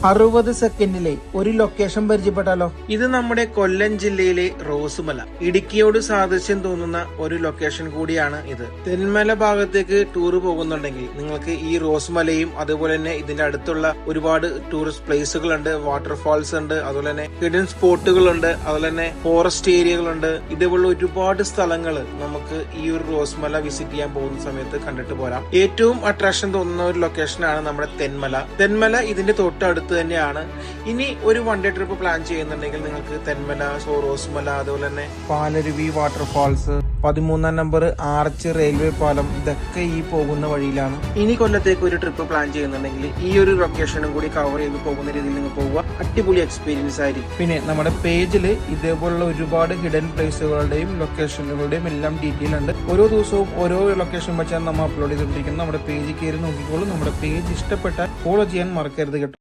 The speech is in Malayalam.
60 സെക്കൻഡിലെ ഒരു ലൊക്കേഷൻ പരിചയപ്പെട്ടാലോ? ഇത് നമ്മുടെ കൊല്ലം ജില്ലയിലെ റോസുമല, ഇടുക്കിയോട് സാദൃശ്യം തോന്നുന്ന ഒരു ലൊക്കേഷൻ കൂടിയാണ് ഇത്. തെന്മല ഭാഗത്തേക്ക് ടൂർ പോകുന്നുണ്ടെങ്കിൽ നിങ്ങൾക്ക് ഈ റോസുമലയും അതുപോലെ തന്നെ ഇതിന്റെ അടുത്തുള്ള ഒരുപാട് ടൂറിസ്റ്റ് പ്ലേസുകൾ ഉണ്ട്, വാട്ടർഫാൾസ് ഉണ്ട്, അതുപോലെ തന്നെ ഹിഡൻ സ്പോട്ടുകൾ ഉണ്ട്, അതുപോലെ തന്നെ ഫോറസ്റ്റ് ഏരിയകളുണ്ട്. ഇതുപോലുള്ള ഒരുപാട് സ്ഥലങ്ങൾ നമുക്ക് ഈ ഒരു റോസുമല വിസിറ്റ് ചെയ്യാൻ പോകുന്ന സമയത്ത് കണ്ടിട്ട് പോരാം. ഏറ്റവും അട്രാക്ഷൻ തോന്നുന്ന ഒരു ലൊക്കേഷനാണ് നമ്മുടെ തെന്മല. തെന്മല ഇതിന്റെ തൊട്ടടുത്ത് തന്നെയാണ്. ഇനി ഒരു വൺ ഡേ ട്രിപ്പ് പ്ലാൻ ചെയ്യുന്നുണ്ടെങ്കിൽ നിങ്ങൾക്ക് തെന്മല, റോസുമല, അതുപോലെ തന്നെ Palaruvi waterfalls, 13 number arch railway പാലം, ഇതൊക്കെ ഈ പോകുന്ന വഴിയിലാണ്. ഇനി കൊല്ലത്തേക്ക് ഒരു ട്രിപ്പ് പ്ലാൻ ചെയ്യുന്നുണ്ടെങ്കിൽ ഈ ഒരു ലൊക്കേഷനും കൂടി കവർ ചെയ്ത് പോകുന്ന രീതിയിൽ നിങ്ങൾ പോവുക. അടിപൊളി എക്സ്പീരിയൻസ് ആയിരിക്കും. പിന്നെ നമ്മുടെ പേജിൽ ഇതേപോലുള്ള ഒരുപാട് ഹിഡൻ പ്ലേസുകളുടെയും ലൊക്കേഷനുകളുടെയും എല്ലാം ഡീറ്റെയിൽ ഉണ്ട്. ഓരോ ദിവസവും ഓരോ ലൊക്കേഷൻ വെച്ചാണ് നമ്മൾ അപ്ലോഡ് ചെയ്തുകൊണ്ടിരിക്കുന്നത്. നമ്മുടെ പേജിൽ കയറി നോക്കിക്കോളൂ. നമ്മുടെ പേജ് ഇഷ്ടപ്പെട്ടാൽ ഫോളോ ചെയ്യാൻ മറക്കരുത് കേട്ടോ.